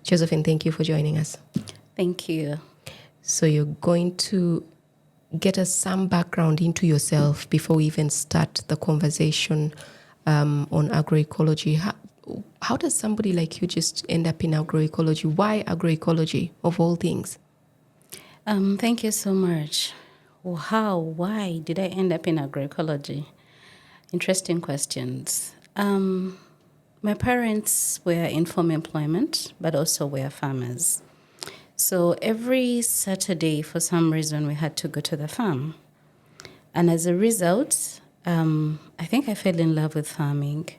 Josephine, thank you for joining us. Thank you. So you're going to get us some background into yourself before we even start the conversation on agroecology. How does somebody like you just end up in agroecology? Why agroecology, of all things? Thank you so much. Why did I end up in agroecology? Interesting questions. My parents were in farm employment, but also were farmers. So every Saturday, for some reason, we had to go to the farm. And as a result, I think I fell in love with farming.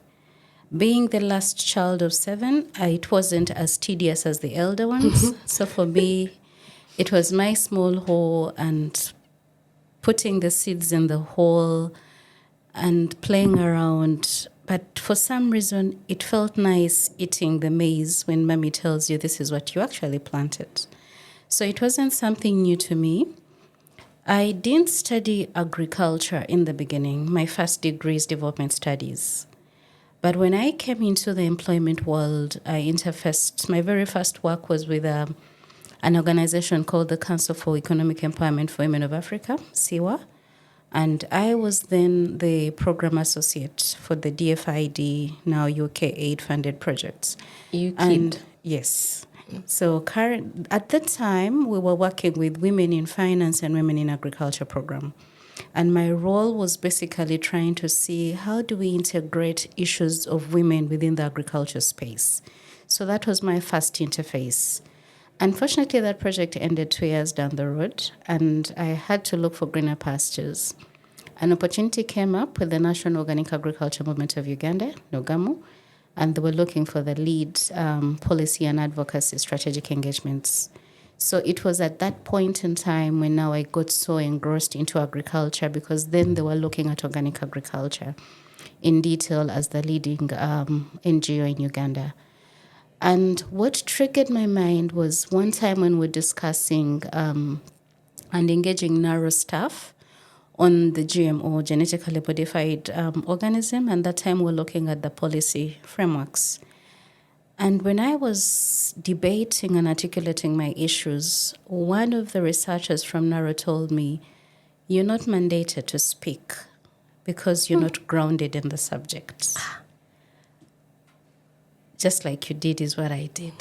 Being the last child of 7, it wasn't as tedious as the elder ones. So for me, it was my small hole and putting the seeds in the hole and playing around. But for some reason, it felt nice eating the maize when mommy tells you this is what you actually planted. So it wasn't something new to me. I didn't study agriculture in the beginning. My first degree is development studies. But when I came into the employment world, I interfaced. My very first work was with an organization called the Council for Economic Empowerment for Women of Africa, CEWA. And I was then the program associate for the DFID, now UK aid-funded projects. Yes. So at that time, we were working with Women in Finance and Women in Agriculture program. And my role was basically trying to see how do we integrate issues of women within the agriculture space. So that was my first interface. Unfortunately, that project ended 2 years down the road, and I had to look for greener pastures. An opportunity came up with the National Organic Agriculture Movement of Uganda, NOGAMU, and they were looking for the lead policy and advocacy strategic engagements. So it was at that point in time when now I got so engrossed into agriculture, because then they were looking at organic agriculture in detail as the leading NGO in Uganda. And what triggered my mind was one time when we were discussing and engaging narrow staff on the GMO, genetically modified organism, and that time we were looking at the policy frameworks. And when I was debating and articulating my issues, one of the researchers from NARO told me, you're not mandated to speak because you're not grounded in the subject. Just like you did is what I did.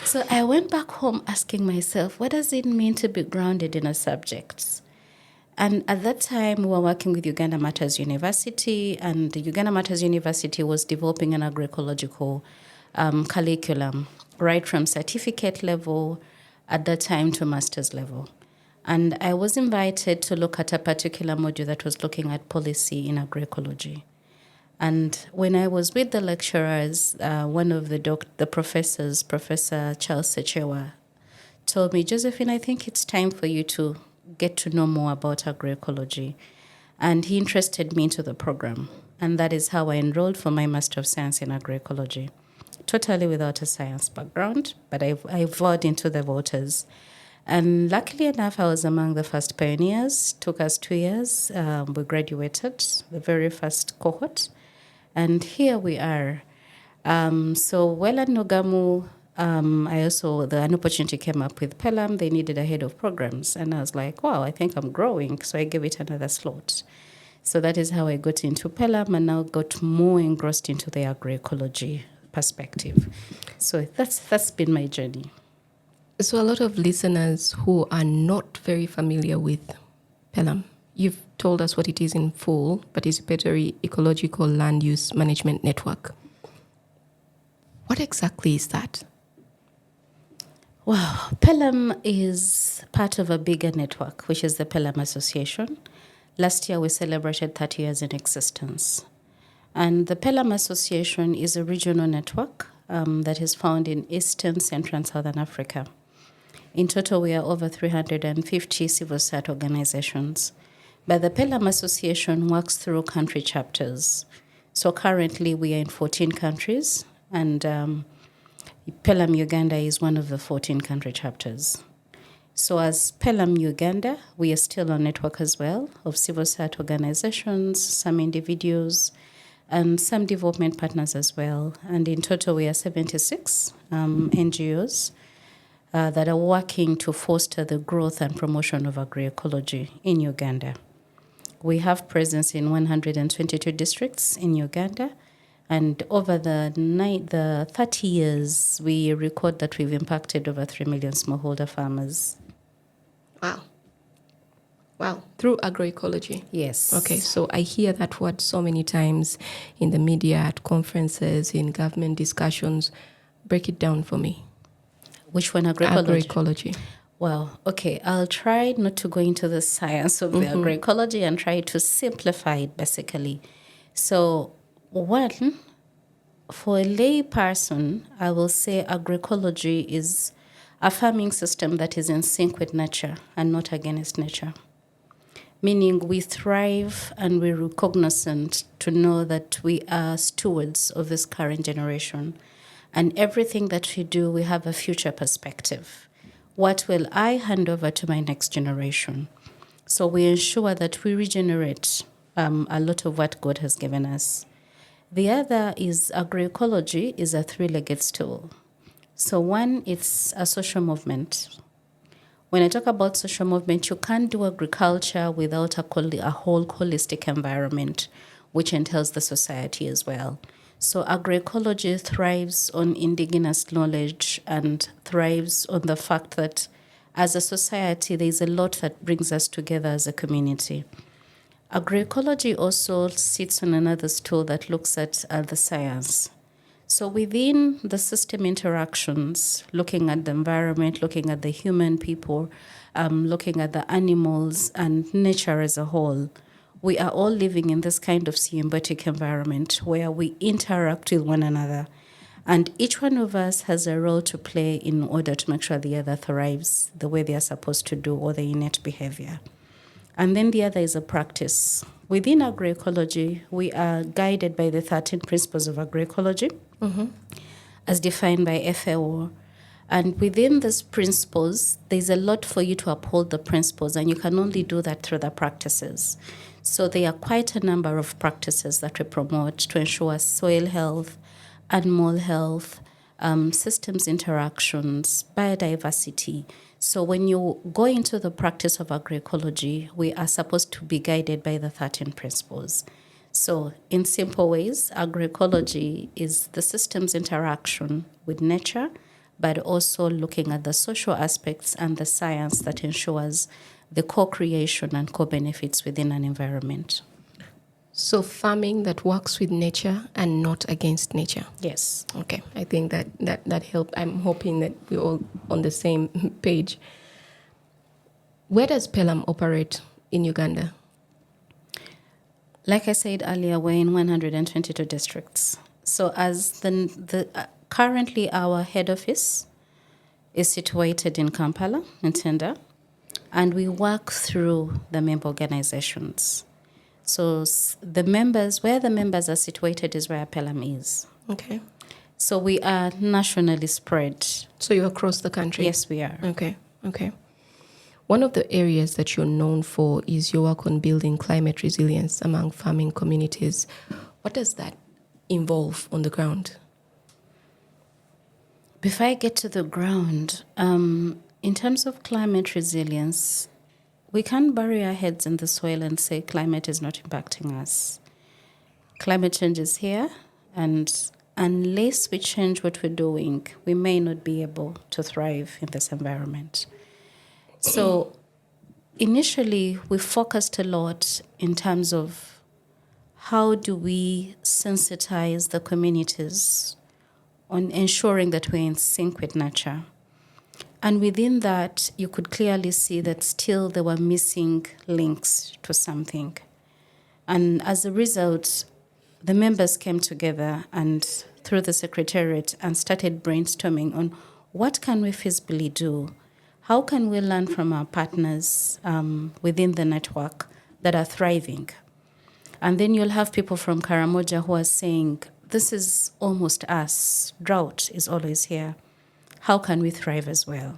So I went back home asking myself, what does it mean to be grounded in a subject? And at that time, we were working with Uganda Matters University, and the Uganda Matters University was developing an agroecological curriculum, right from certificate level at that time to master's level. And I was invited to look at a particular module that was looking at policy in agroecology. And when I was with the lecturers, one of the professors, Professor Charles Sechewa, told me, Josephine, I think it's time for you to get to know more about agroecology. And he interested me into the program. And that is how I enrolled for my Master of Science in Agroecology. Totally without a science background, but I vowed into the waters. And luckily enough, I was among the first pioneers. Took us 2 years. We graduated, the very first cohort. And here we are. So while at Nogamu, an opportunity came up with PELUM. They needed a head of programs. And I was like, wow, I think I'm growing. So I gave it another slot. So that is how I got into PELUM and now got more engrossed into the agroecology perspective. So that's been my journey. So a lot of listeners who are not very familiar with PELUM, you've told us what it is in full, Participatory Ecological Land Use Management Network. What exactly is that? Wow, PELUM is part of a bigger network, which is the PELUM Association. Last year, we celebrated 30 years in existence. And the PELUM Association is a regional network that is found in Eastern, Central, and Southern Africa. In total, we are over 350 civil society organizations. But the PELUM Association works through country chapters. So currently, we are in 14 countries, and PELUM Uganda is one of the 14 country chapters. So as PELUM Uganda, we are still a network as well of civil society organizations, some individuals, and some development partners as well. And in total, we are 76 NGOs that are working to foster the growth and promotion of agroecology in Uganda. We have presence in 122 districts in Uganda, and over the 30 years, we record that we've impacted over 3 million smallholder farmers. Wow. Wow. Through agroecology. Yes. Okay, so I hear that word so many times in the media, at conferences, in government discussions. Break it down for me. Which one? Agroecology? Agroecology. Well, okay, I'll try not to go into the science of the agroecology and try to simplify it basically. So, one, for a lay person, I will say agroecology is a farming system that is in sync with nature and not against nature. Meaning we thrive and we're cognizant to know that we are stewards of this current generation. And everything that we do, we have a future perspective. What will I hand over to my next generation? So we ensure that we regenerate a lot of what God has given us. The other is agroecology is a three-legged stool. So one, it's a social movement. When I talk about social movement, you can't do agriculture without a whole holistic environment, which entails the society as well. So agroecology thrives on indigenous knowledge and thrives on the fact that as a society, there's a lot that brings us together as a community. Agroecology also sits on another stool that looks at the science. So within the system interactions, looking at the environment, looking at the human people, looking at the animals and nature as a whole, we are all living in this kind of symbiotic environment where we interact with one another. And each one of us has a role to play in order to make sure the other thrives the way they are supposed to do, or the innate behavior. And then the other is a practice. Within agroecology, we are guided by the 13 principles of agroecology, as defined by FAO. And within these principles, there's a lot for you to uphold the principles, and you can only do that through the practices. So there are quite a number of practices that we promote to ensure soil health, animal health, systems interactions, biodiversity. So when you go into the practice of agroecology, we are supposed to be guided by the 13 principles. So in simple ways, agroecology is the systems interaction with nature, but also looking at the social aspects and the science that ensures the co-creation and co-benefits within an environment. So farming that works with nature and not against nature. Yes. Okay, I think that helped. I'm hoping that we're all on the same page. Where does PELUM operate in Uganda? Like I said earlier, we're in 122 districts. So as currently our head office is situated in Kampala, in Tenda, and we work through the member organizations. So the members, where the members are situated is where PELUM is. Okay. So we are nationally spread. So you're across the country? Yes, we are. Okay. One of the areas that you're known for is your work on building climate resilience among farming communities. What does that involve on the ground? Before I get to the ground, in terms of climate resilience, we can't bury our heads in the soil and say climate is not impacting us. Climate change is here, and unless we change what we're doing, we may not be able to thrive in this environment. So initially, we focused a lot in terms of how do we sensitize the communities on ensuring that we're in sync with nature. And within that, you could clearly see that still there were missing links to something. And as a result, the members came together and through the secretariat and started brainstorming on what can we feasibly do? How can we learn from our partners within the network that are thriving? And then you'll have people from Karamoja who are saying, this is almost us. Drought is always here. How can we thrive as well?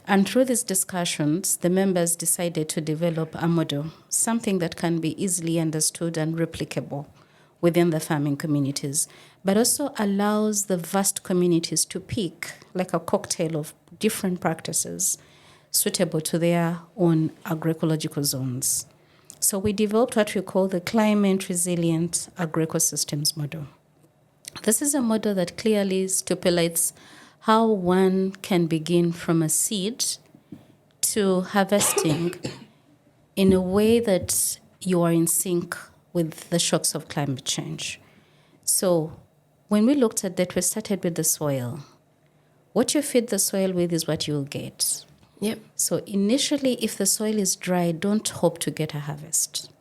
And through these discussions, the members decided to develop a model, something that can be easily understood and replicable within the farming communities, but also allows the vast communities to pick like a cocktail of different practices suitable to their own agroecological zones. So we developed what we call the climate resilient agroecosystems model. This is a model that clearly stipulates how one can begin from a seed to harvesting in a way that you are in sync with the shocks of climate change. So when we looked at that, we started with the soil. What you feed the soil with is what you'll get. Yep. So initially, if the soil is dry, don't hope to get a harvest.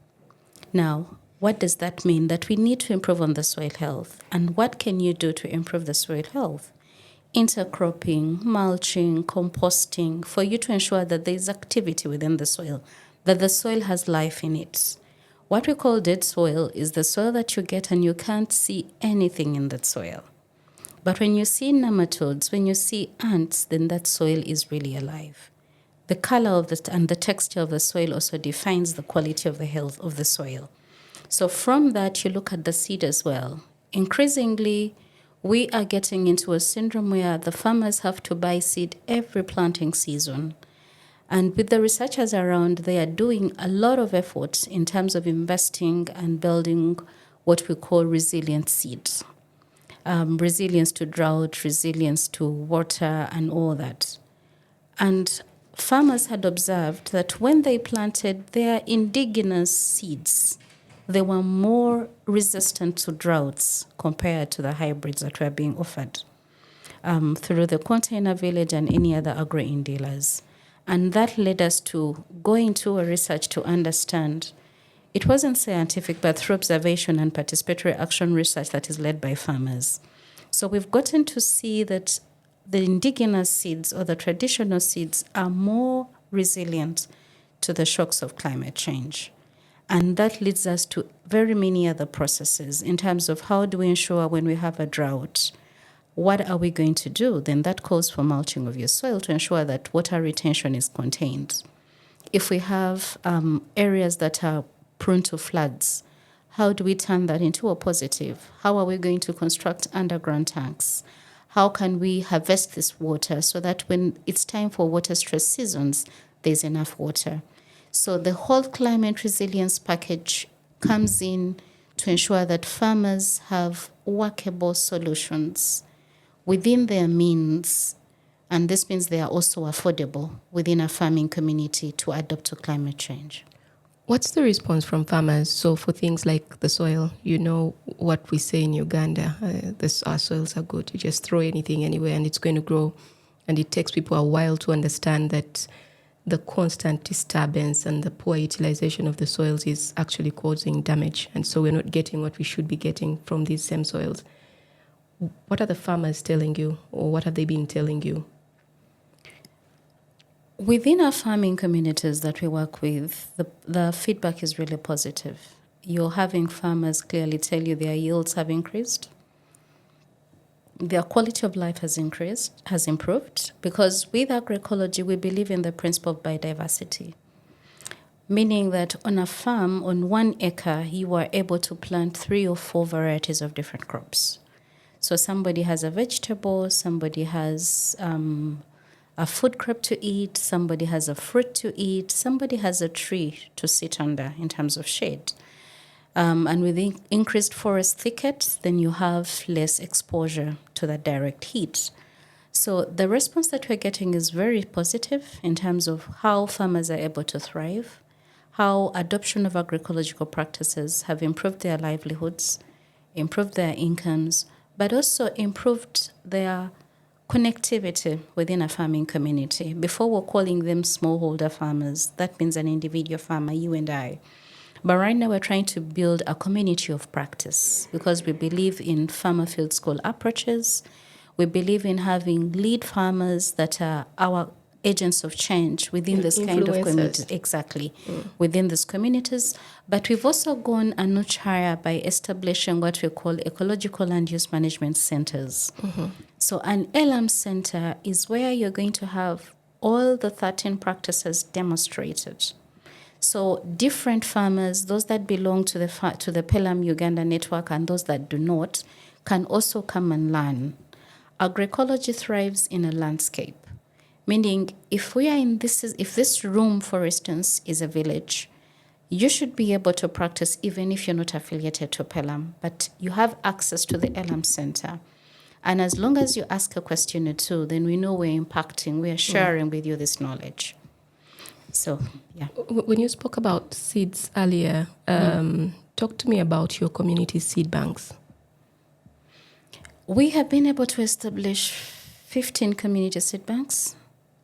Now, what does that mean? That we need to improve on the soil health. And what can you do to improve the soil health? Intercropping, mulching, composting, for you to ensure that there is activity within the soil, that the soil has life in it. What we call dead soil is the soil that you get and you can't see anything in that soil. But when you see nematodes, when you see ants, then that soil is really alive. The color of and the texture of the soil also defines the quality of the health of the soil. So from that, you look at the seed as well. Increasingly, we are getting into a syndrome where the farmers have to buy seed every planting season. And with the researchers around, they are doing a lot of efforts in terms of investing and building what we call resilient seeds. Resilience to drought, resilience to water, and all that. And farmers had observed that when they planted their indigenous seeds, they were more resistant to droughts compared to the hybrids that were being offered through the container village and any other agro-in dealers. And that led us to go into a research to understand. It wasn't scientific, but through observation and participatory action research that is led by farmers. So we've gotten to see that the indigenous seeds or the traditional seeds are more resilient to the shocks of climate change. And that leads us to very many other processes in terms of how do we ensure when we have a drought, what are we going to do? Then that calls for mulching of your soil to ensure that water retention is contained. If we have areas that are prone to floods, how do we turn that into a positive? How are we going to construct underground tanks? How can we harvest this water so that when it's time for water stress seasons, there's enough water? So the whole climate resilience package comes in to ensure that farmers have workable solutions within their means, and this means they are also affordable within a farming community to adapt to climate change. What's the response from farmers? So for things like the soil, you know what we say in Uganda, our soils are good. You just throw anything anywhere and it's going to grow. And it takes people a while to understand that the constant disturbance and the poor utilization of the soils is actually causing damage. And so we're not getting what we should be getting from these same soils. What are the farmers telling you, or what have they been telling you? Within our farming communities that we work with, the feedback is really positive. You're having farmers clearly tell you their yields have increased. Their quality of life has improved, because with agroecology, we believe in the principle of biodiversity, meaning that on a farm, on 1 acre, you are able to plant 3 or 4 varieties of different crops. So somebody has a vegetable, somebody has a food crop to eat, somebody has a fruit to eat, somebody has a tree to sit under in terms of shade. And with increased forest thicket, then you have less exposure to the direct heat. So the response that we're getting is very positive in terms of how farmers are able to thrive, how adoption of agroecological practices have improved their livelihoods, improved their incomes, but also improved their connectivity within a farming community. Before, we're calling them smallholder farmers. That means an individual farmer, you and I. But right now, we're trying to build a community of practice because we believe in farmer field school approaches. We believe in having lead farmers that are our agents of change within this kind of community. Exactly, within these communities. But we've also gone a notch higher by establishing what we call ecological land use management centers. So an PELUM center is where you're going to have all the 13 practices demonstrated. So different farmers, those that belong to the PELUM Uganda network and those that do not, can also come and learn. Agroecology thrives in a landscape, meaning if this room, for instance, is a village, you should be able to practice even if you're not affiliated to PELUM, but you have access to the ELUM Center. And as long as you ask a question or two, then we know we're impacting, we are sharing with you this knowledge. So, yeah. When you spoke about seeds earlier, talk to me about your community seed banks. We have been able to establish 15 community seed banks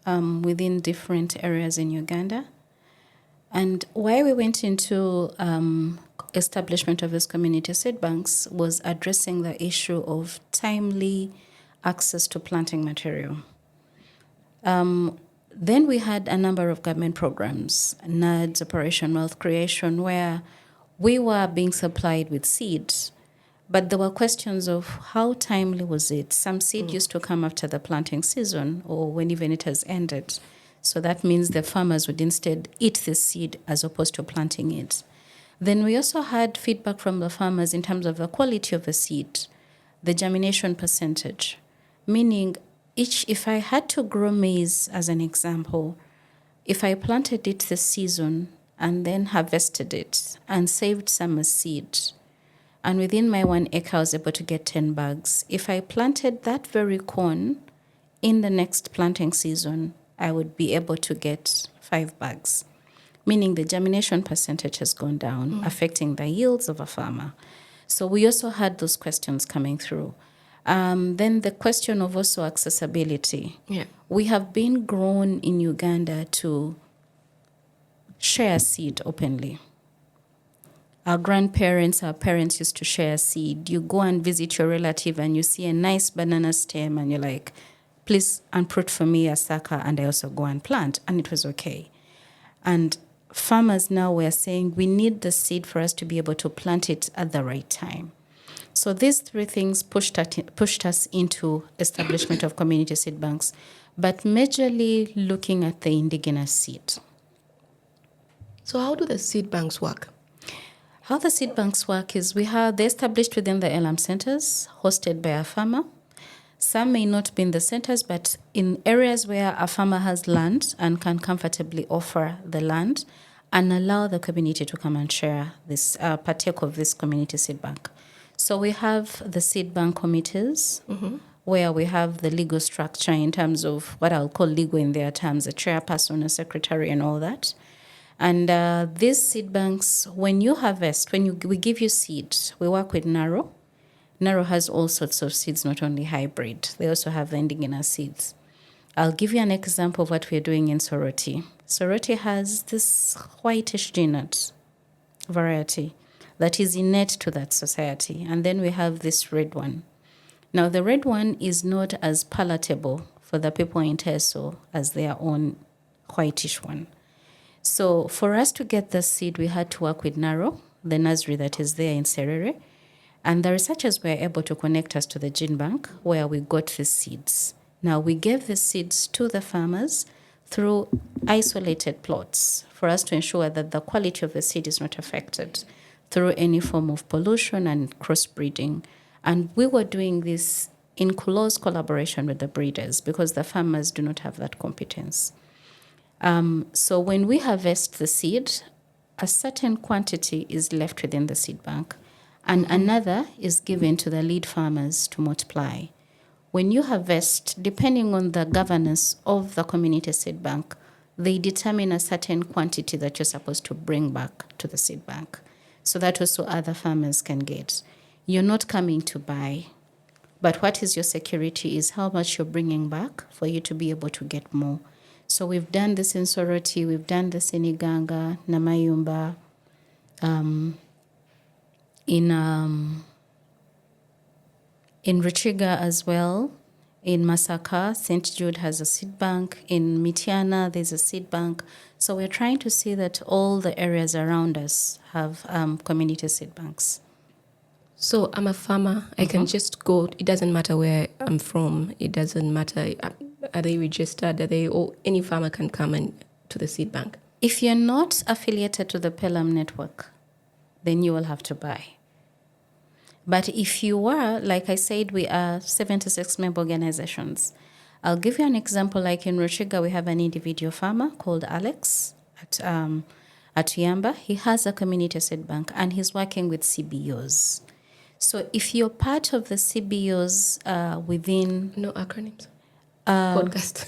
within different areas in Uganda. And why we went into establishment of these community seed banks was addressing the issue of timely access to planting material. Then we had a number of government programs, NADS, Operation Wealth Creation, where we were being supplied with seeds, but there were questions of how timely was it. Some seed used to come after the planting season or when even it has ended. So that means the farmers would instead eat the seed as opposed to planting it. Then we also had feedback from the farmers in terms of the quality of the seed, the germination percentage, meaning if I had to grow maize as an example, if I planted it this season and then harvested it and saved some seed, and within my 1 acre I was able to get 10 bags, if I planted that very corn in the next planting season, I would be able to get 5 bags, meaning the germination percentage has gone down, affecting the yields of a farmer. So we also had those questions coming through. Then the question of also accessibility. Yeah. We have been grown in Uganda to share seed openly. Our grandparents, our parents used to share seed. You go and visit your relative and you see a nice banana stem and you're like, please uproot for me a sucker, and I also go and plant. And it was okay. And farmers now were saying we need the seed for us to be able to plant it at the right time. So these 3 things pushed us into establishment of community seed banks, but majorly looking at the indigenous seed. So how do the seed banks work? How the seed banks work is they're established within the ELUM centers, hosted by a farmer. Some may not be in the centers, but in areas where a farmer has land and can comfortably offer the land and allow the community to come and share this, partake of this community seed bank. So we have the seed bank committees, where we have the legal structure in terms of what I'll call legal in their terms, a chairperson, a secretary, and all that. And these seed banks, when you harvest, we give you seed, we work with Narrow. Narrow has all sorts of seeds, not only hybrid. They also have the indigenous seeds. I'll give you an example of what we're doing in Soroti. Soroti has this whitish G-nut variety that is innate to that society. And then we have this red one. Now, the red one is not as palatable for the people in Teso as their own whitish one. So for us to get the seed, we had to work with Narrow, the nursery that is there in Serere. And the researchers were able to connect us to the gene bank where we got the seeds. Now, we gave the seeds to the farmers through isolated plots for us to ensure that the quality of the seed is not affected through any form of pollution and crossbreeding. And we were doing this in close collaboration with the breeders because the farmers do not have that competence. So when we harvest the seed, a certain quantity is left within the seed bank, and another is given to the lead farmers to multiply. When you harvest, depending on the governance of the community seed bank, they determine a certain quantity that you're supposed to bring back to the seed bank, so that also other farmers can get. You're not coming to buy, but what is your security is how much you're bringing back for you to be able to get more. So we've done this in Soroti, we've done this in Iganga, Namayumba, in Ruchiga as well, in Masaka, St. Jude has a seed bank, in Mitiana there's a seed bank. So we're trying to see that all the areas around us have community seed banks. So I'm a farmer, I can just go, it doesn't matter where I'm from, it doesn't matter, are they registered, or any farmer can come to the seed bank? If you're not affiliated to the PELUM network, then you will have to buy. But if you are, like I said, we are 76 member organizations. I'll give you an example. Like in Rushiga, we have an individual farmer called Alex at Yamba. He has a community seed bank and he's working with CBOs. So if you're part of the CBOs within... No acronyms. Podcast.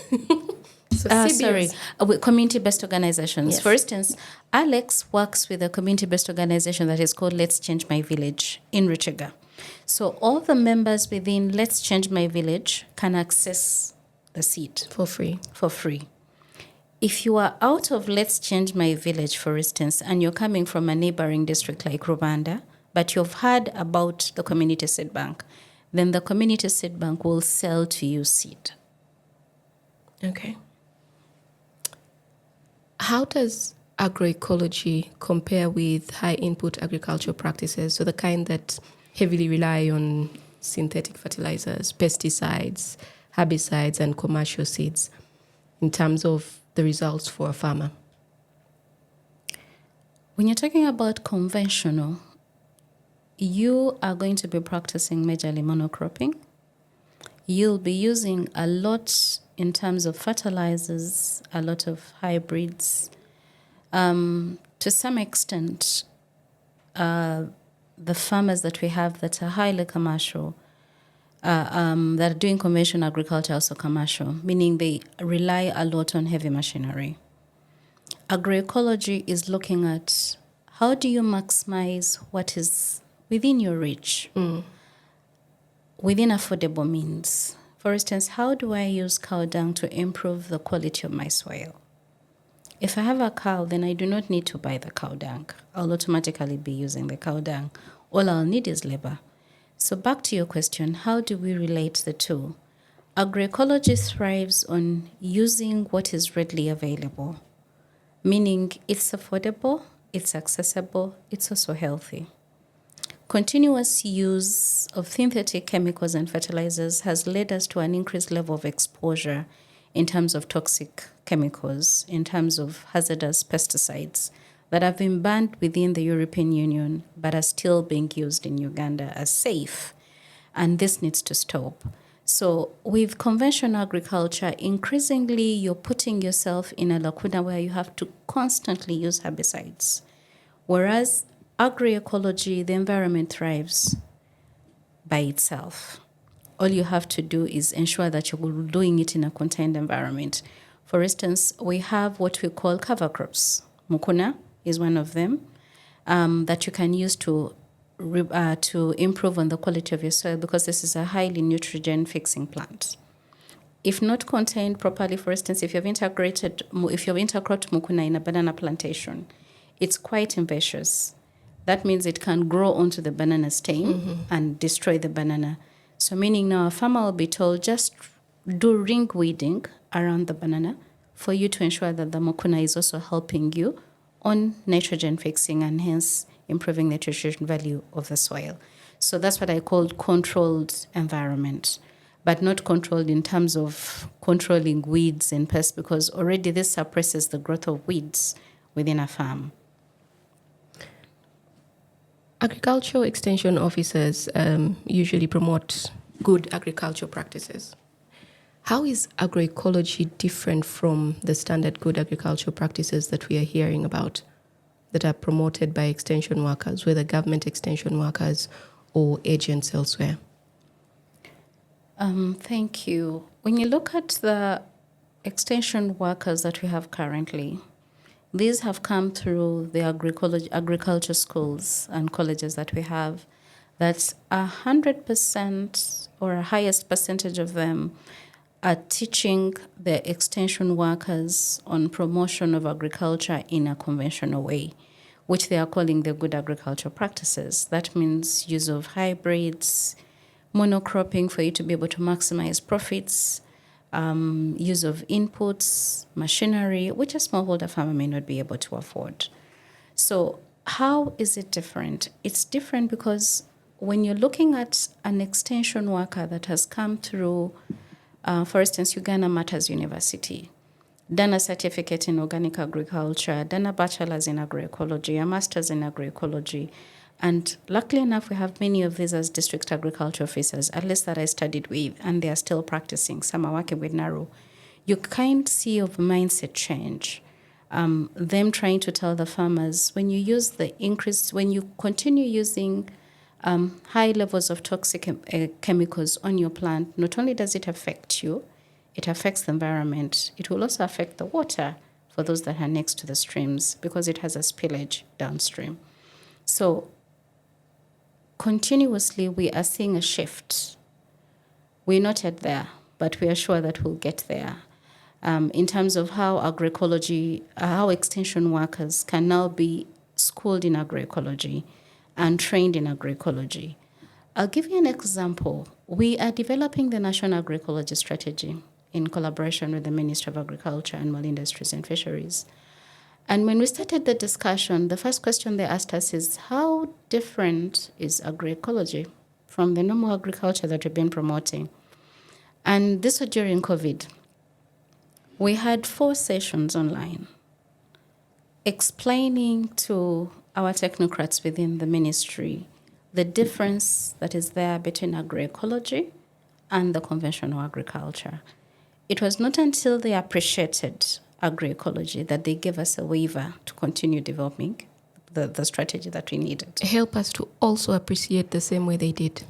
So CBOs. With community-based organizations. Yes. For instance, Alex works with a community-based organization that is called Let's Change My Village in Ruchiga. So all the members within Let's Change My Village can access the seed. For free. For free. If you are out of Let's Change My Village, for instance, and you're coming from a neighboring district like Rwanda, but you've heard about the community seed bank, then the community seed bank will sell to you seed. Okay. How does agroecology compare with high input agricultural practices, so the kind that heavily rely on synthetic fertilizers, pesticides, herbicides, and commercial seeds in terms of the results for a farmer? When you're talking about conventional, you are going to be practicing majorly monocropping. You'll be using a lot in terms of fertilizers, a lot of hybrids. To some extent, the farmers that we have that are highly commercial, that are doing conventional agriculture, also commercial, meaning they rely a lot on heavy machinery. Agroecology is looking at how do you maximize what is within your reach, within affordable means. For instance, how do I use cow dung to improve the quality of my soil? If I have a cow, then I do not need to buy the cow dung. I'll automatically be using the cow dung. All I'll need is labor. So back to your question, how do we relate the two? Agroecology thrives on using what is readily available, meaning it's affordable, it's accessible, it's also healthy. Continuous use of synthetic chemicals and fertilizers has led us to an increased level of exposure in terms of toxic chemicals, in terms of hazardous pesticides that have been banned within the European Union but are still being used in Uganda as safe. And this needs to stop. So with conventional agriculture, increasingly you're putting yourself in a lacuna where you have to constantly use herbicides. Whereas agroecology, the environment thrives by itself. All you have to do is ensure that you're doing it in a contained environment. For instance, we have what we call cover crops. Mukuna is one of them that you can use to improve on the quality of your soil, because this is a highly nitrogen-fixing plant. If not contained properly, for instance, if you've intercropped mukuna in a banana plantation, it's quite invasive. That means it can grow onto the banana stem and destroy the banana. So meaning now a farmer will be told just do ring weeding around the banana for you to ensure that the mukuna is also helping you on nitrogen fixing and hence improving the nutrition value of the soil. So that's what I call controlled environment, but not controlled in terms of controlling weeds and pests, because already this suppresses the growth of weeds within a farm. Agricultural extension officers usually promote good agricultural practices. How is agroecology different from the standard good agricultural practices that we are hearing about that are promoted by extension workers, whether government extension workers or agents elsewhere? Thank you. When you look at the extension workers that we have currently, these have come through the agriculture schools and colleges that we have. That's 100% or a highest percentage of them are teaching the extension workers on promotion of agriculture in a conventional way, which they are calling the good agricultural practices. That means use of hybrids, monocropping for you to be able to maximize profits, use of inputs, machinery, which a smallholder farmer may not be able to afford. So how is it different? It's different because when you're looking at an extension worker that has come through, for instance, Uganda Matters University, done a certificate in organic agriculture, done a bachelor's in agroecology, a master's in agroecology. And luckily enough, we have many of these as district agriculture officers, at least that I studied with, and they are still practicing. Some are working with NARU. You kind see of mindset change. Them trying to tell the farmers, when you continue using high levels of toxic chemicals on your plant, not only does it affect you, it affects the environment. It will also affect the water for those that are next to the streams because it has a spillage downstream. So continuously we are seeing a shift. We're not yet there, but we are sure that we'll get there. In terms of how agroecology, how extension workers can now be schooled in agroecology and trained in agroecology. I'll give you an example. We are developing the National Agroecology Strategy in collaboration with the Ministry of Agriculture, Animal Industries and Fisheries. And when we started the discussion, the first question they asked us is, how different is agroecology from the normal agriculture that we've been promoting? And this was during COVID. We had 4 sessions online explaining to our technocrats within the ministry the difference that is there between agroecology and the conventional agriculture. It was not until they appreciated agroecology that they gave us a waiver to continue developing the strategy that we needed. Help us to also appreciate the same way they did.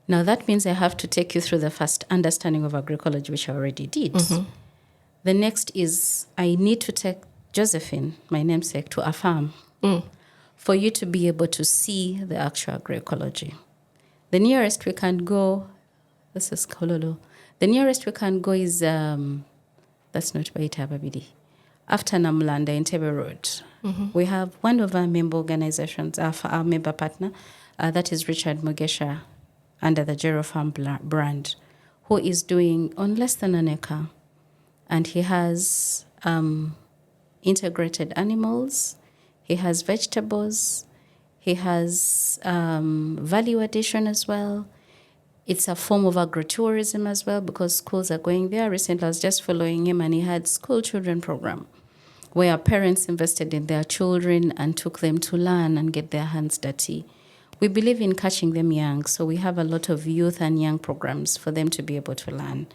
Now that means I have to take you through the first understanding of agroecology, which I already did. Mm-hmm. The next is I need to take Josephine, my namesake, to a farm for you to be able to see the actual agroecology. The nearest we can go, this is Kololo. The nearest we can go is, that's not Baita Babidi, after Namlanda in Tebe Road. Mm-hmm. We have one of our member organizations, our member partner, that is Richard Mugesha, under the Gero Farm brand, who is doing on less than an acre. And he has integrated animals, he has vegetables, he has value addition as well. It's a form of agritourism as well because schools are going there. Recently, I was just following him and he had school children program where parents invested in their children and took them to learn and get their hands dirty. We believe in catching them young, so we have a lot of youth and young programs for them to be able to learn.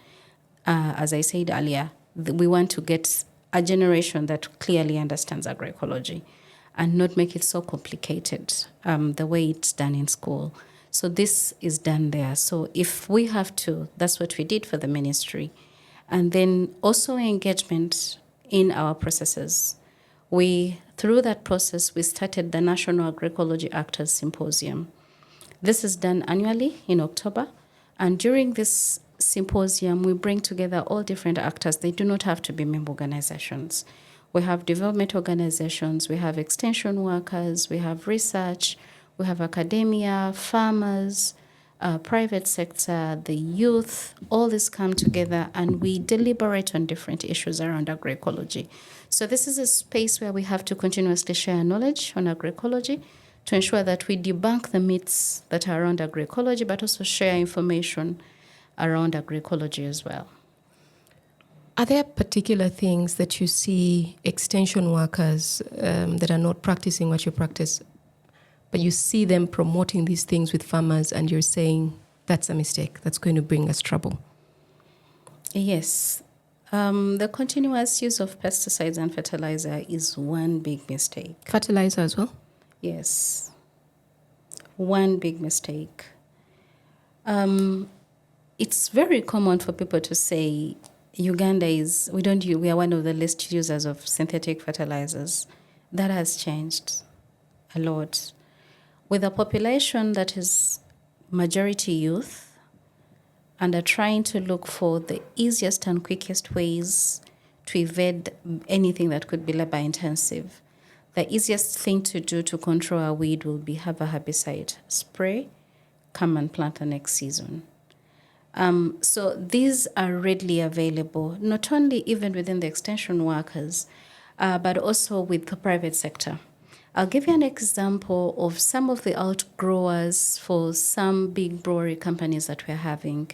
As I said earlier, we want to get a generation that clearly understands agroecology and not make it so complicated the way it's done in school. So this is done there. So if we have to, that's what we did for the ministry. And then also engagement in our processes. Through that process, we started the National Agroecology Actors Symposium. This is done annually in October. And during this symposium, we bring together all different actors. They do not have to be member organizations. We have development organizations, we have extension workers, we have research, we have academia, farmers, private sector, the youth, all this come together and we deliberate on different issues around agroecology. So this is a space where we have to continuously share knowledge on agroecology to ensure that we debunk the myths that are around agroecology, but also share information around agroecology as well. Are there particular things that you see extension workers that are not practicing what you practice, but you see them promoting these things with farmers and you're saying that's a mistake, that's going to bring us trouble? Yes. The continuous use of pesticides and fertilizer is one big mistake. Fertilizer as well? Yes. One big mistake. It's very common for people to say Uganda we are one of the least users of synthetic fertilizers. That has changed a lot. With a population that is majority youth and are trying to look for the easiest and quickest ways to evade anything that could be labor intensive, the easiest thing to do to control a weed will be have a herbicide spray, come and plant the next season. So these are readily available, not only even within the extension workers, but also with the private sector. I'll give you an example of some of the outgrowers for some big brewery companies that we're having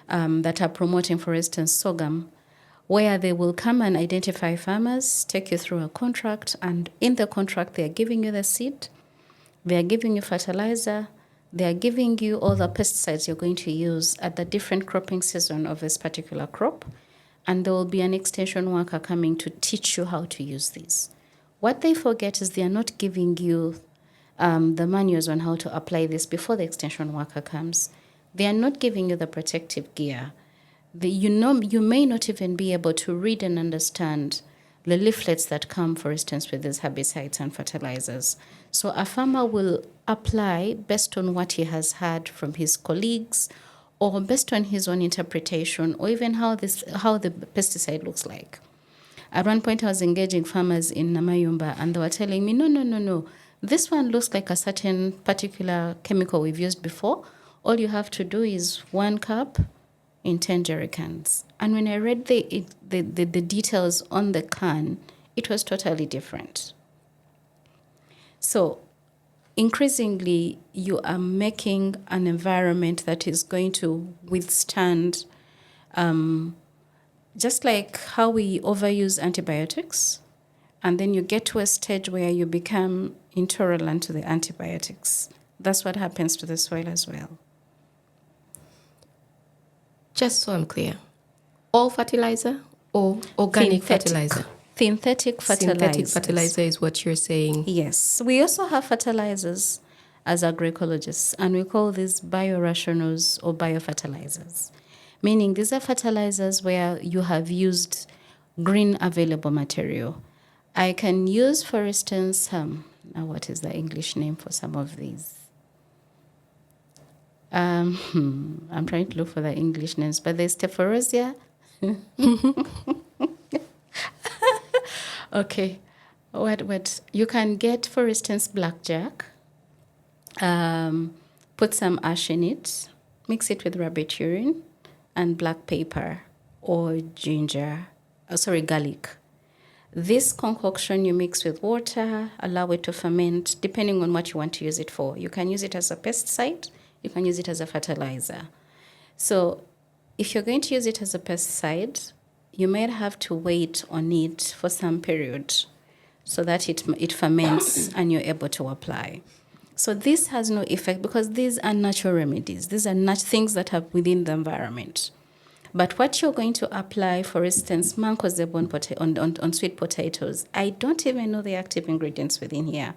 that are promoting, for instance, sorghum. where they will come and identify farmers, take you through a contract, and in the contract, they are giving you the seed, they are giving you fertilizer, they are giving you all the pesticides you're going to use at the different cropping season of this particular crop, and there will be an extension worker coming to teach you how to use these. What they forget is they are not giving you the manuals on how to apply this before the extension worker comes. They are not giving you the protective gear. You may not even be able to read and understand the leaflets that come, for instance, with these herbicides and fertilizers. So a farmer will apply based on what he has heard from his colleagues, or based on his own interpretation, or even how the pesticide looks like. At one point, I was engaging farmers in Namayumba, and they were telling me, no. This one looks like a certain particular chemical we've used before. All you have to do is 1 cup in 10 jerry cans. And when I read the details on the can, it was totally different. So increasingly, you are making an environment that is going to withstand, just like how we overuse antibiotics, and then you get to a stage where you become intolerant to the antibiotics. That's what happens to the soil as well. Just so I'm clear, all fertilizer or organic fertilizer? Synthetic fertilizer. Synthetic fertilizer is what you're saying. Yes. We also have fertilizers as agroecologists, and we call these biorationals or biofertilizers, meaning these are fertilizers where you have used green available material. I can use, for instance, now what is the English name for some of these? I'm trying to look for the English names, but there's Tephorosia. Okay. What you can get, for instance, blackjack. Put some ash in it, mix it with rabbit urine and black pepper or garlic. This concoction you mix with water, allow it to ferment, depending on what you want to use it for. You can use it as a pesticide, you can use it as a fertilizer. So if you're going to use it as a pesticide, you might have to wait on it for some period so that it ferments and you're able to apply. So this has no effect because these are natural remedies. These are things that are within the environment. But what you're going to apply, for instance, mancozeb on sweet potatoes, I don't even know the active ingredients within here.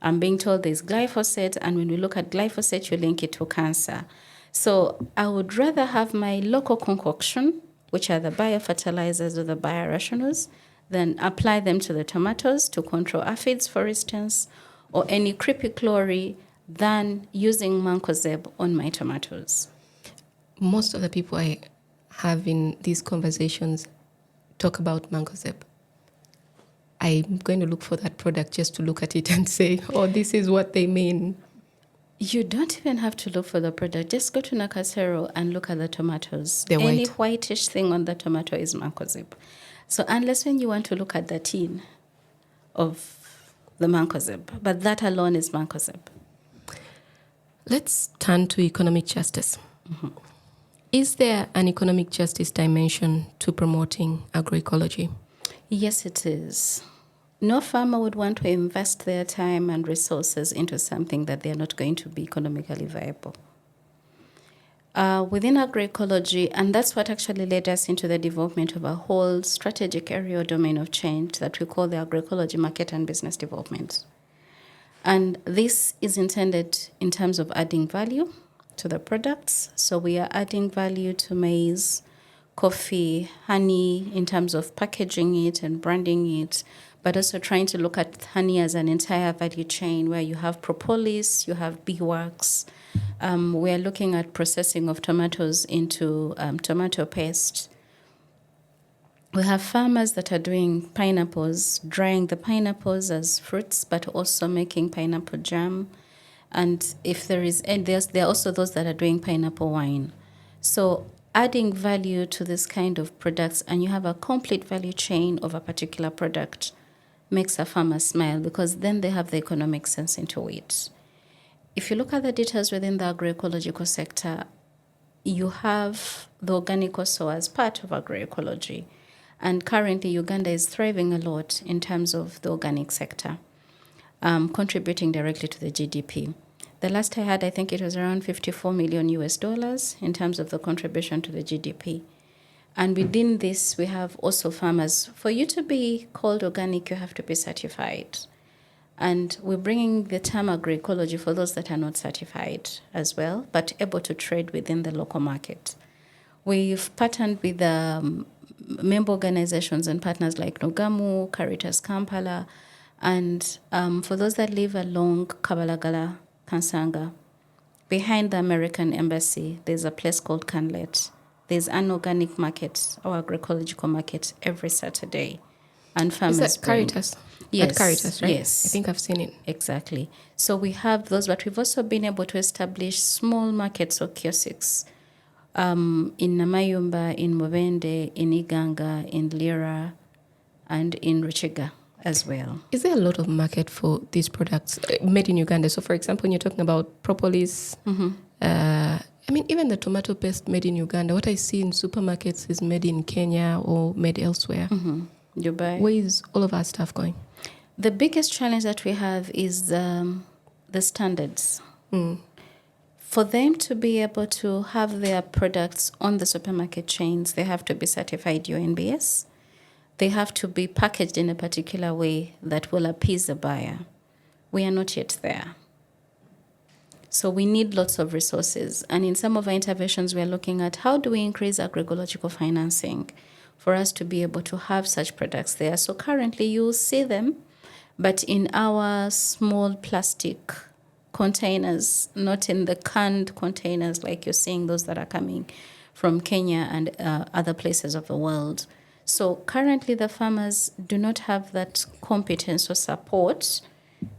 I'm being told there's glyphosate, and when we look at glyphosate, you link it to cancer. So I would rather have my local concoction, which are the biofertilizers or the biorationals, than apply them to the tomatoes to control aphids, for instance, or any creepy chlorine, than using mancozeb on my tomatoes. Most of the people I have in these conversations talk about mancozeb. I'm going to look for that product just to look at it and say, oh, this is what they mean. You don't even have to look for the product. Just go to Nakasero and look at the tomatoes. They're Any white. whitish thing on the tomato is mancozeb. So unless when you want to look at the tin of the mancozeb, but that alone is mancozeb. Let's turn to economic justice. Mm-hmm. Is there an economic justice dimension to promoting agroecology? Yes, it is. No farmer would want to invest their time and resources into something that they are not going to be economically viable. Within agroecology, and that's what actually led us into the development of a whole strategic area or domain of change that we call the agroecology market and business development. And this is intended in terms of adding value to the products. So we are adding value to maize, coffee, honey, in terms of packaging it and branding it, but also trying to look at honey as an entire value chain where you have propolis, you have beeswax. We're looking at processing of tomatoes into tomato paste. We have farmers that are doing pineapples, drying the pineapples as fruits, but also making pineapple jam. And if there are also those that are doing pineapple wine. So adding value to this kind of products, and you have a complete value chain of a particular product, makes a farmer smile because then they have the economic sense into it. If you look at the details within the agroecological sector, you have the organic also as part of agroecology. And currently, Uganda is thriving a lot in terms of the organic sector, contributing directly to the GDP. The last I had, I think it was around 54 million US dollars in terms of the contribution to the GDP. And within this, we have also farmers. For you to be called organic, you have to be certified. And we're bringing the term agroecology for those that are not certified as well, but able to trade within the local market. We've partnered with member organizations and partners like Nogamu, Caritas Kampala, and for those that live along Kabalagala, Kansanga, behind the American Embassy, there's a place called Canlet. There's an organic market, or agroecological market, every Saturday. And farmers Is that Caritas? Yes. At Caritas, right? Yes. I think I've seen it. Exactly. So we have those, but we've also been able to establish small markets or kiosks in Namayumba, in Mubende, in Iganga, in Lira, and in Ruchiga as well. Is there a lot of market for these products made in Uganda? So, for example, when you're talking about propolis, I mean, even the tomato paste made in Uganda, what I see in supermarkets is made in Kenya or made elsewhere. Dubai. Where is all of our stuff going? The biggest challenge that we have is the standards. For them to be able to have their products on the supermarket chains, they have to be certified UNBS. They have to be packaged in a particular way that will appease the buyer. We are not yet there. So we need lots of resources. And in some of our interventions, we are looking at how do we increase agroecological financing for us to be able to have such products there. So currently you'll see them, but in our small plastic containers, not in the canned containers like you're seeing those that are coming from Kenya and other places of the world. So currently the farmers do not have that competence or support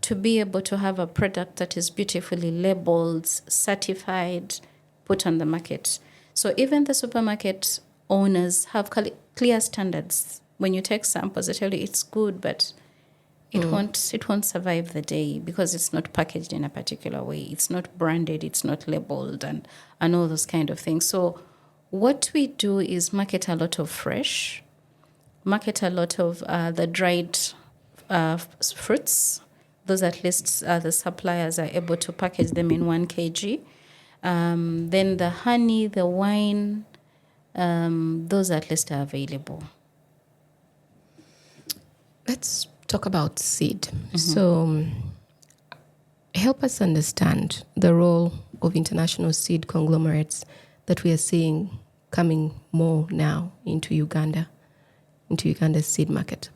to be able to have a product that is beautifully labeled, certified, put on the market. So even the supermarket owners have clear standards. When you take samples, they tell you it's good, but it won't survive the day because it's not packaged in a particular way. It's not branded, it's not labeled, and all those kind of things. So what we do is market a lot of fresh, market a lot of the dried fruits. Those at least the suppliers are able to package them in 1 kg. Then the honey, the wine, those at least are available. Let's talk about seed. So help us understand the role of international seed conglomerates that we are seeing coming more now into Uganda's seed market.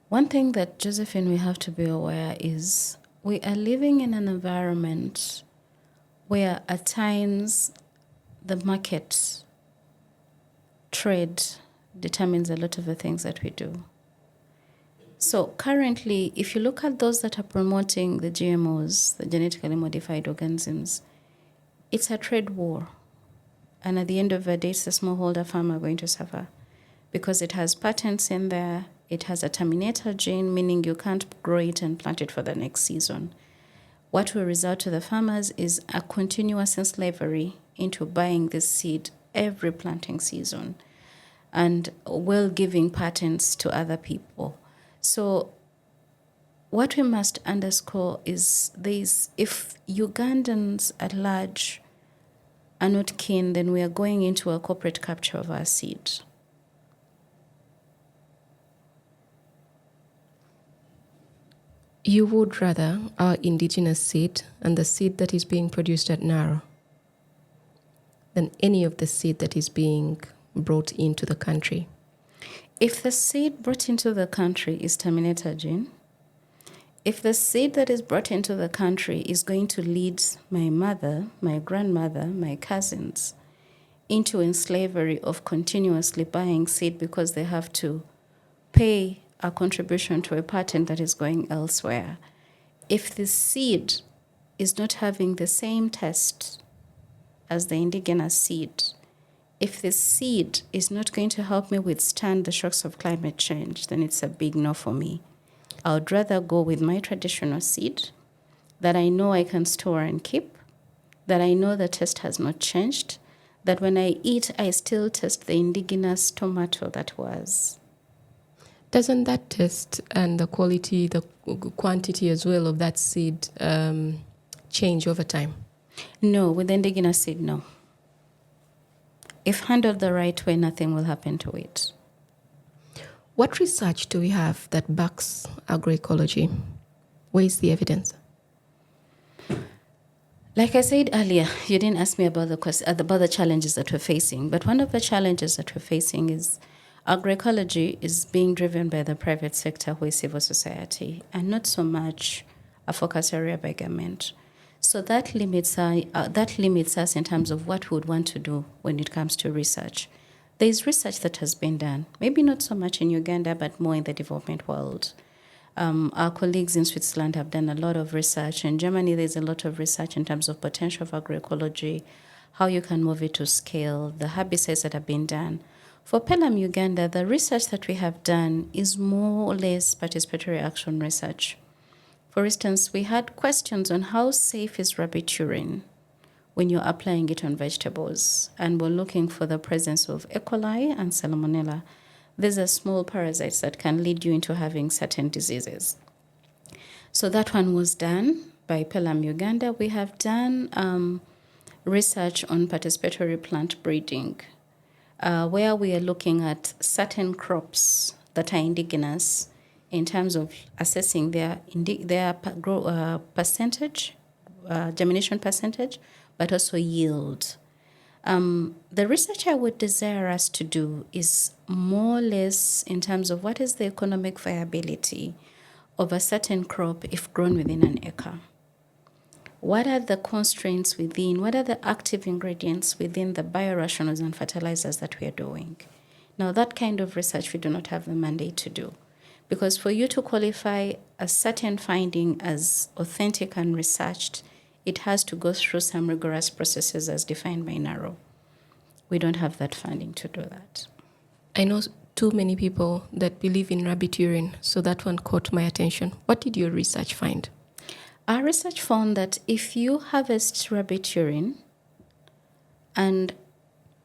One thing that, Josephine, we have to be aware is we are living in an environment where at times the market trade determines a lot of the things that we do. So currently, if you look at those that are promoting the GMOs, the genetically modified organisms, it's a trade war. And at the end of the day, it's the smallholder farmer going to suffer because it has patents in there. It has a terminator gene, meaning you can't grow it and plant it for the next season. What will result to the farmers is a continuous slavery into buying this seed every planting season and giving patents to other people. So what we must underscore is this: if Ugandans at large are not keen, then we are going into a corporate capture of our seed. You would rather our indigenous seed and the seed that is being produced at Naro than any of the seed that is being brought into the country? If the seed brought into the country is terminator gene, if the seed that is brought into the country is going to lead my mother, my grandmother, my cousins into slavery of continuously buying seed because they have to pay a contribution to a patent that is going elsewhere, if the seed is not having the same taste as the indigenous seed, if the seed is not going to help me withstand the shocks of climate change, then it's a big no for me. I would rather go with my traditional seed that I know I can store and keep, that I know the taste has not changed, that when I eat, I still taste the indigenous tomato that was. Doesn't that taste and the quality, the quantity as well of that seed change over time? No, with the indigenous seed, no. If handled the right way, nothing will happen to it. What research do we have that backs agroecology? Where is the evidence? Like I said earlier, you didn't ask me about the challenges that we're facing, but one of the challenges that we're facing is agroecology is being driven by the private sector, who is civil society, and not so much a focus area by government. So that limits us in terms of what we would want to do when it comes to research. There is research that has been done, maybe not so much in Uganda, but more in the development world. Our colleagues in Switzerland have done a lot of research. In Germany, there's a lot of research in terms of potential of agroecology, how you can move it to scale, the herbicides that have been done. For PELUM Uganda, the research that we have done is more or less participatory action research. For instance, we had questions on how safe is rabbit urine when you're applying it on vegetables, and we're looking for the presence of E. coli and Salmonella. These are small parasites that can lead you into having certain diseases. So that one was done by PELUM Uganda. We have done research on participatory plant breeding, where we are looking at certain crops that are indigenous in terms of assessing their percentage, germination percentage, but also yield. The research I would desire us to do is more or less in terms of what is the economic viability of a certain crop if grown within an acre. What are the constraints within, what are the active ingredients within the biorationals and fertilizers that we are doing? Now, that kind of research we do not have the mandate to do. Because for you to qualify a certain finding as authentic and researched, it has to go through some rigorous processes as defined by NARO. We don't have that funding to do that. I know too many people that believe in rabbit urine, so that one caught my attention. What did your research find? Our research found that if you harvest rabbit urine, and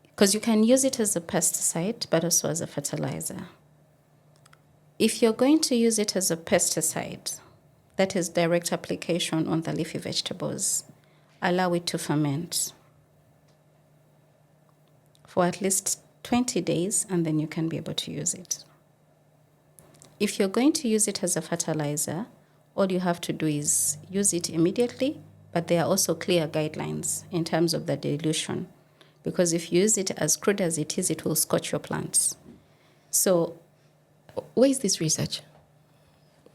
because you can use it as a pesticide, but also as a fertilizer. If you're going to use it as a pesticide, that is direct application on the leafy vegetables, allow it to ferment for at least 20 days, and then you can be able to use it. If you're going to use it as a fertilizer, all you have to do is use it immediately, but there are also clear guidelines in terms of the dilution, because if you use it as crude as it is, it will scorch your plants. So, where is this research?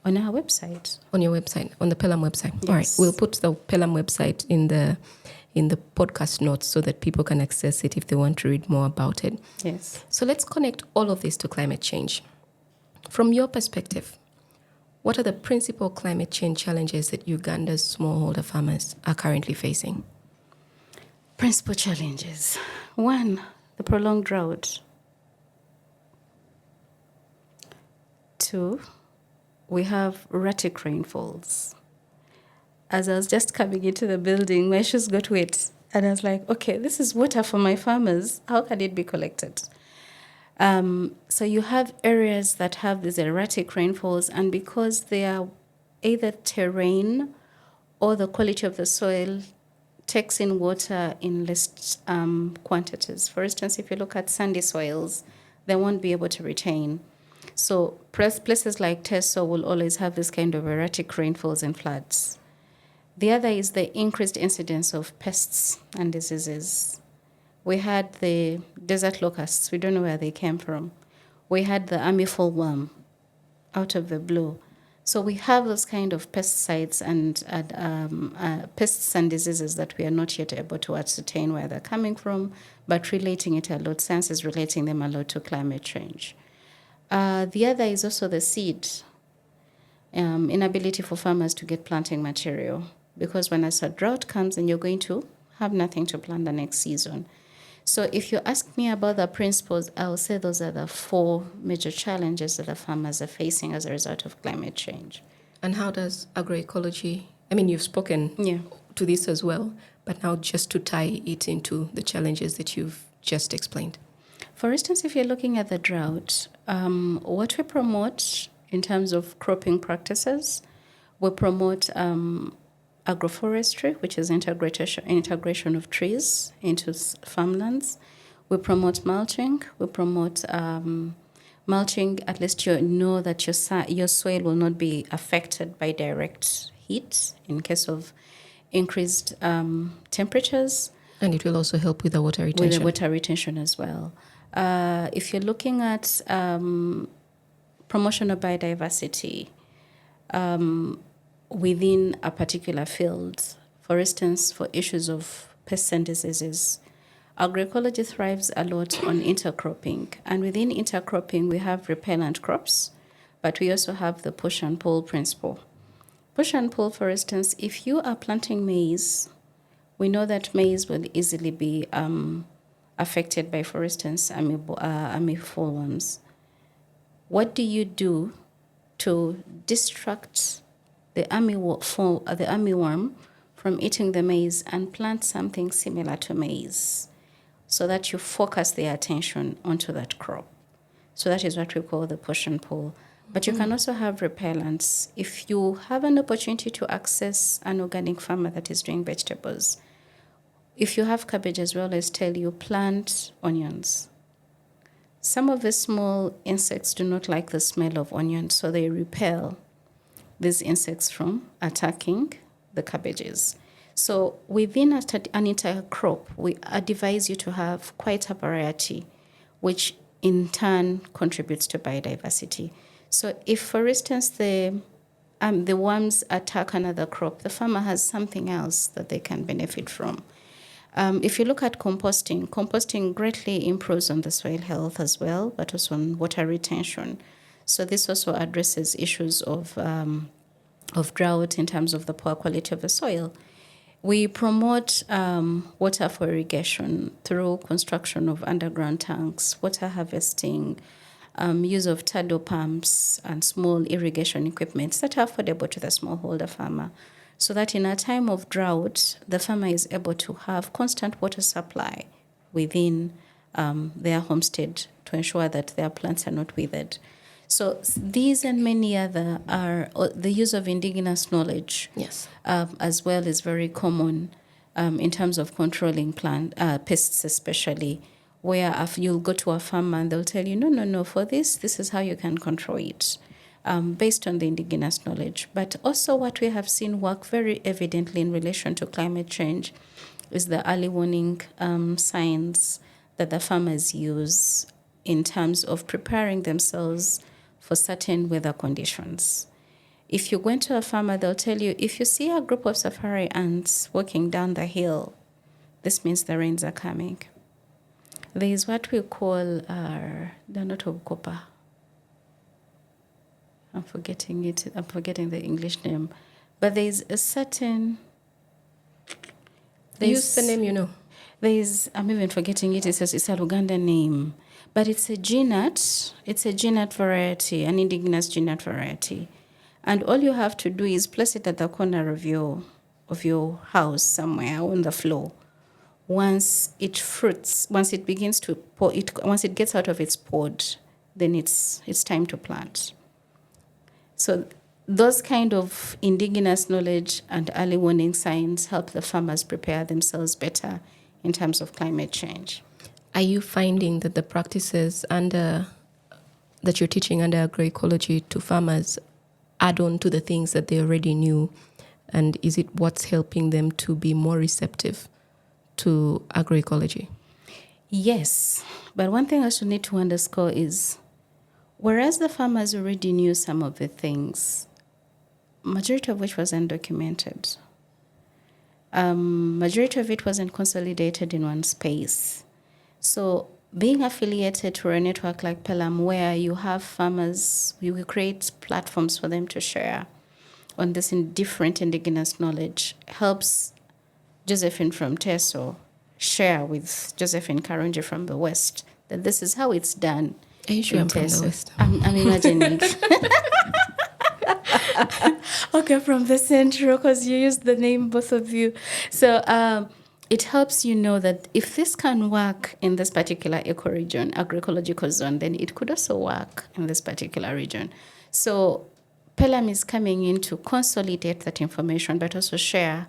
On our website. On your website, on the PELUM website. Yes. All right, we'll put the PELUM website in the podcast notes so that people can access it if they want to read more about it. Yes. So let's connect all of this to climate change. From your perspective, what are the principal climate change challenges that Uganda's smallholder farmers are currently facing? Principal challenges. 1, the prolonged drought. 2, we have erratic rainfalls. As I was just coming into the building, my shoes got wet. And I was like, okay, this is water for my farmers. How can it be collected? So you have areas that have these erratic rainfalls, and because they are either terrain or the quality of the soil takes in water in less quantities. For instance, if you look at sandy soils, they won't be able to retain. So places like Teso will always have this kind of erratic rainfalls and floods. The other is the increased incidence of pests and diseases. We had the desert locusts. We don't know where they came from. We had the army fullworm out of the blue. So we have those kind of pesticides and pests and diseases that we are not yet able to ascertain where they're coming from, but relating it a lot. Science is relating them a lot to climate change. The other is also the seed, inability for farmers to get planting material, because when a drought comes, and you're going to have nothing to plant the next season. So if you ask me about the principles, I'll say those are the 4 major challenges that the farmers are facing as a result of climate change. And how does agroecology, I mean, you've spoken to this as well, but But now just to tie it into the challenges that you've just explained. For instance, if you're looking at the drought, what we promote in terms of cropping practices, we promote agroforestry, which is integration of trees into farmlands. We promote mulching. We promote mulching. At least you know that your soil will not be affected by direct heat in case of increased temperatures. And it will also help with the water retention. With the water retention as well. If you're looking at promotion of biodiversity within a particular field, for instance, for issues of pests and diseases, agroecology thrives a lot on intercropping. And within intercropping, we have repellent crops, but we also have the push and pull principle. Push and pull, for instance, if you are planting maize, we know that maize will easily be affected by, for instance, armyworms. What do you do to distract the armyworm from eating the maize and plant something similar to maize so that you focus their attention onto that crop? So that is what we call the push and pull. But you can also have repellents. If you have an opportunity to access an organic farmer that is doing vegetables, if you have cabbage as well, let's tell you, plant onions. Some of the small insects do not like the smell of onions, so they repel these insects from attacking the cabbages. So within an entire crop, we advise you to have quite a variety, which in turn contributes to biodiversity. So if, for instance, the worms attack another crop, the farmer has something else that they can benefit from. If you look at composting greatly improves on the soil health as well, but also on water retention. So this also addresses issues of drought in terms of the poor quality of the soil. We promote water for irrigation through construction of underground tanks, water harvesting, use of tidal pumps and small irrigation equipment that are affordable to the smallholder farmer, so that in a time of drought, the farmer is able to have constant water supply within their homestead to ensure that their plants are not withered. So these and many other are the use of indigenous knowledge. Yes, as well is very common in terms of controlling pests, especially where you'll go to a farmer and they'll tell you, no, for this is how you can control it, based on the indigenous knowledge. But also what we have seen work very evidently in relation to climate change is the early warning signs that the farmers use in terms of preparing themselves for certain weather conditions. If you go into a farmer, they'll tell you, if you see a group of safari ants walking down the hill, this means the rains are coming. There is what we call, they're not of copper. I'm forgetting the English name. But there is a certain... Use the name you know. I'm even forgetting it. It's a Ugandan name. But it's a genat. It's a genat variety, an indigenous genat variety. And all you have to do is place it at the corner of your house somewhere on the floor. Once it gets out of its pod, then it's time to plant. So those kind of indigenous knowledge and early warning signs help the farmers prepare themselves better in terms of climate change. Are you finding that the practices that you're teaching under agroecology to farmers add on to the things that they already knew? And is it what's helping them to be more receptive to agroecology? Yes, but one thing I should need to underscore is, whereas the farmers already knew some of the things, majority of which was undocumented, majority of it wasn't consolidated in one space. So being affiliated to a network like PELUM, where you have farmers, you will create platforms for them to share on this different indigenous knowledge, helps Josephine from Teso share with Josephine Karunji from the West that this is how it's done. Are you sure I'm from the West? I'm imagining. Okay, from the Central, because you used the name, both of you. So it helps you know that if this can work in this particular ecoregion, agroecological zone, then it could also work in this particular region. So PELUM is coming in to consolidate that information, but also share,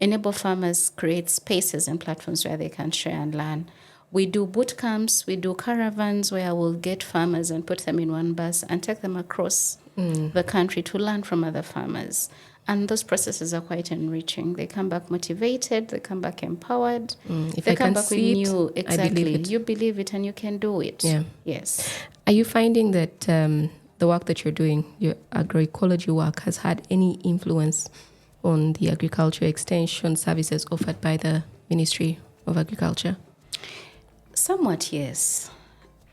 enable farmers, create spaces and platforms where they can share and learn. We do boot camps, we do caravans where we'll get farmers and put them in one bus and take them across the country to learn from other farmers. And those processes are quite enriching. They come back motivated, they come back empowered, If they I come can back with see it, new, I exactly. believe it. You believe it and you can do it. Yeah. Yes. Are you finding that the work that you're doing, your agroecology work, has had any influence on the agriculture extension services offered by the Ministry of Agriculture? Somewhat, yes.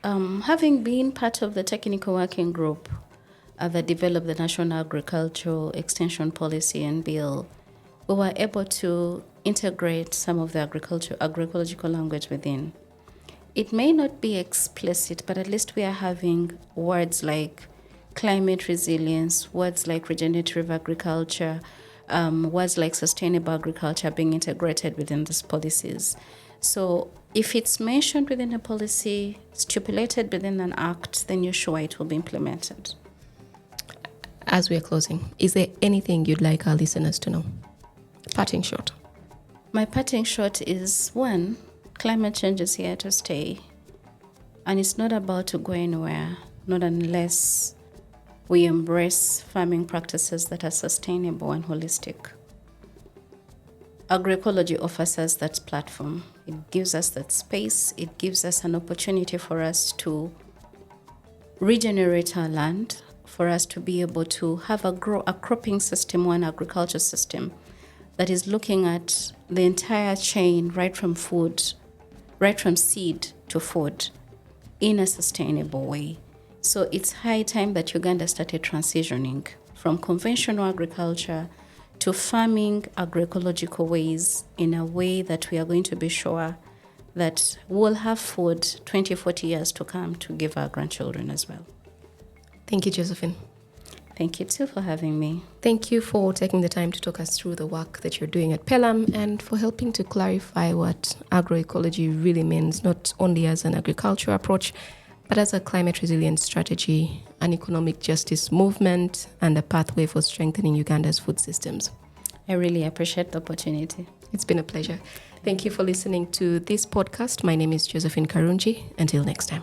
Having been part of the technical working group that developed the National Agricultural Extension Policy and Bill, we were able to integrate some of the agroecological language within. It may not be explicit, but at least we are having words like climate resilience, words like regenerative agriculture, words like sustainable agriculture being integrated within these policies. So if it's mentioned within a policy, stipulated within an act, then you're sure it will be implemented. As we're closing, is there anything you'd like our listeners to know? Parting shot. My parting shot is, one, climate change is here to stay, and it's not about to go anywhere, not unless we embrace farming practices that are sustainable and holistic. Agroecology offers us that platform. It gives us that space. It gives us an opportunity for us to regenerate our land, for us to be able to have a cropping system, one agriculture system that is looking at the entire chain, right from seed to food, in a sustainable way. So it's high time that Uganda started transitioning from conventional agriculture to farming agroecological ways in a way that we are going to be sure that we'll have food 20, 40 years to come to give our grandchildren as well. Thank you, Josephine. Thank you too for having me. Thank you for taking the time to talk us through the work that you're doing at PELUM and for helping to clarify what agroecology really means, not only as an agricultural approach, but as a climate resilience strategy, an economic justice movement, and a pathway for strengthening Uganda's food systems. I really appreciate the opportunity. It's been a pleasure. Thank you for listening to this podcast. My name is Josephine Karunji. Until next time.